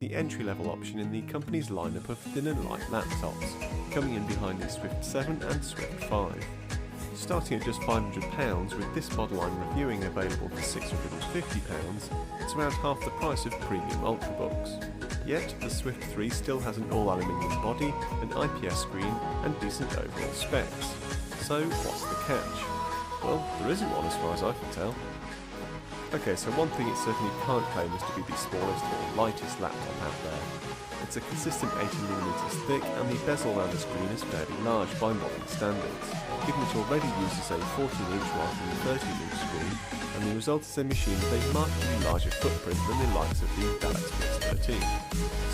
the entry-level option in the company's lineup of thin and light laptops, coming in behind the Swift 7 and Swift 5. Starting at just £500, with this model I'm reviewing available for £650, it's around half the price of premium Ultrabooks. Yet, the Swift 3 still has an all-aluminium body, an IPS screen, and decent overall specs. So, what's the catch? Well, there isn't one as far as I can tell. Okay, so one thing it certainly can't claim is to be the smallest or lightest laptop out there. It's a consistent 18mm thick, and the bezel around the screen is fairly large by modern standards, given it already uses a 14-inch rather than 13-inch screen, and the result is a machine with a markedly larger footprint than the likes of the Galaxy S13.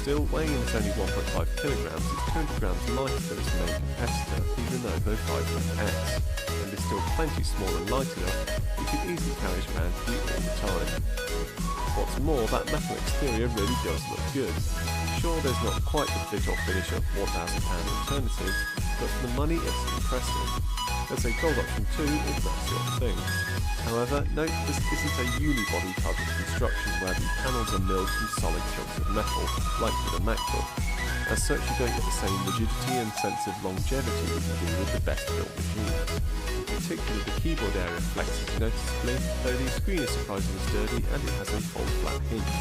Still, weighing in at only 1.5 kilograms, it's 200 grams lighter than its main competitor, the Lenovo 510S, and is still plenty small and light enough you could easily carry it around with you all the time. What's more, that metal exterior really does look good. Sure, there's not quite the fit or finish of £1,000 alternatives, but for the money it's impressive. There's a gold option too, if that's your thing. However, note this isn't a unibody type of construction where the panels are milled from solid chunks of metal, like with a MacBook. As such, you don't get the same rigidity and sense of longevity that you do with the best built machines. In particular, the keyboard area flexes noticeably, though the screen is surprisingly sturdy and it has a full flat hinge.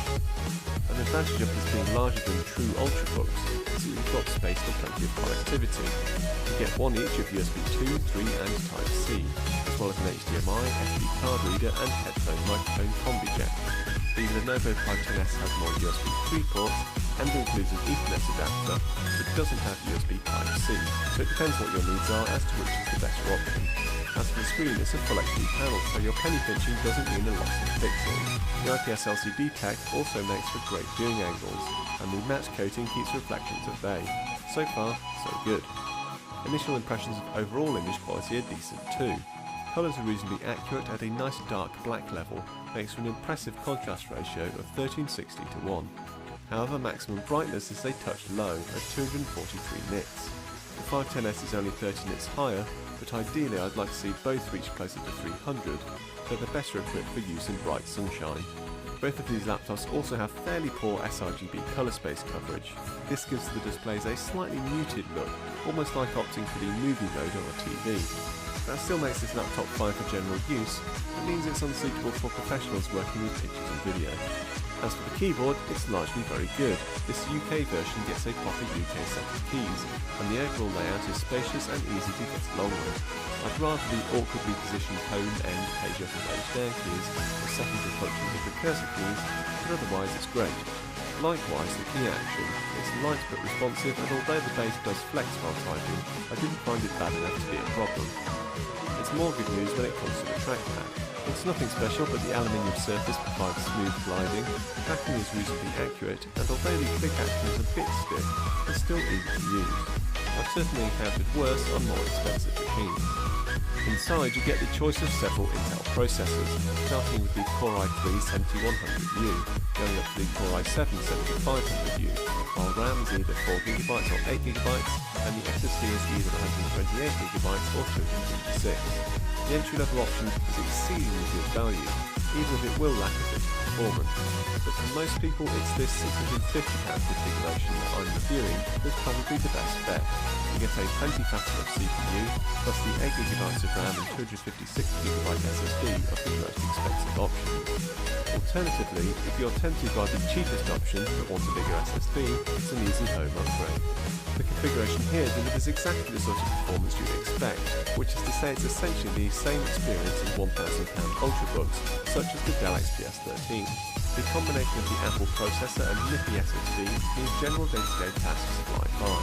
An advantage of this being larger than true Ultrabooks is that you've got space for plenty of connectivity. You get one each of USB 2, 3 and Type-C, as well as an HDMI, SD card reader and headphone microphone combi jack. The Lenovo 510S has more USB 3 ports and includes an Ethernet adapter, but doesn't have USB Type-C, so it depends what your needs are as to which is the better option. As for the screen, it's a full HD panel, so your penny pinching doesn't mean a loss of pixels. The IPS LCD tech also makes for great viewing angles, and the matte coating keeps reflections at bay. So far, so good. Initial impressions of overall image quality are decent too. Colours are reasonably accurate at a nice dark black level, thanks to an impressive contrast ratio of 1360:1. However, maximum brightness is a touch low at 243 nits. The 510S is only 30 nits higher, but ideally I'd like to see both reach closer to 300, so they're better equipped for use in bright sunshine. Both of these laptops also have fairly poor sRGB colour space coverage. This gives the displays a slightly muted look, almost like opting for the movie mode on a TV. That still makes this laptop fine for general use, but means it's unsuitable for professionals working with pictures and video. As for the keyboard, it's largely very good. This UK version gets a proper UK set of keys, and the overall layout is spacious and easy to get along with. I'd rather the awkwardly positioned home, end, page up and page down keys, or secondary functions of the cursor keys, but otherwise it's great. Likewise, the key action. It's light but responsive, and although the base does flex while typing, I didn't find it bad enough to be a problem. It's more good news when it comes to the trackpad. It's nothing special, but the aluminium surface provides smooth gliding, the packing is reasonably accurate, and although the click action is a bit stiff, it's still easy to use. I've certainly encountered worse on more expensive machines. Inside you get the choice of several Intel processors, starting with the Core i3-7100U, going up to the Core i7-7500U, while RAM is either 4GB or 8GB, and the SSD is either 128GB or 256. The entry-level option is exceedingly good value, even if it will lack a bit of performance. But for most people, it's this £650 configuration that I'm reviewing that's probably the best bet. You get a plenty fast enough CPU, plus the 8GB of RAM and 256GB SSD of the most expensive options. Alternatively, if you're tempted by the cheapest option but want a bigger SSD, it's an easy home upgrade. The configuration here delivers exactly the sort of performance you'd expect, which is to say it's essentially the same experience as £1,000 Ultrabooks, such as the Galaxy S13. The combination of the Apple processor and nippy SSD means general day-to-day tasks fly by.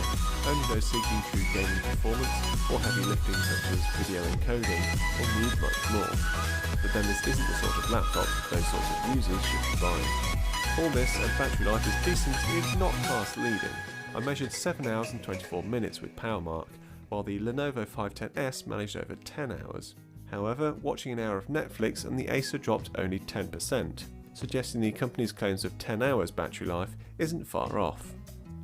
Only those seeking true gaming performance, or heavy lifting such as video encoding, will need much more. But then this isn't the sort of laptop those sorts of users should be buying. All this, and battery life is decent, is not fast leading. I measured 7 hours and 24 minutes with PowerMark, while the Lenovo 510S managed over 10 hours. However, watching an hour of Netflix and the Acer dropped only 10%, suggesting the company's claims of 10 hours battery life isn't far off.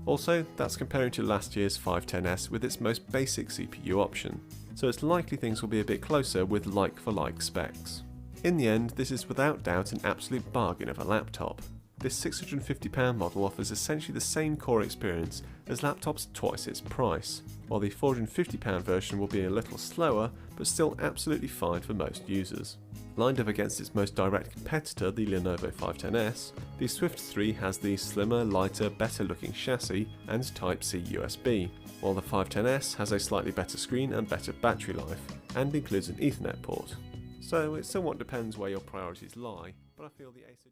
Also, that's comparing to last year's 510S with its most basic CPU option, so it's likely things will be a bit closer with like-for-like specs. In the end, this is without doubt an absolute bargain of a laptop. this £650 model offers essentially the same core experience as laptops twice its price, while the £450 version will be a little slower but still absolutely fine for most users. Lined up against its most direct competitor, the Lenovo 510S, the Swift 3 has the slimmer, lighter, better looking chassis and Type-C USB, while the 510S has a slightly better screen and better battery life, and includes an Ethernet port. So it somewhat depends where your priorities lie, but I feel the Acer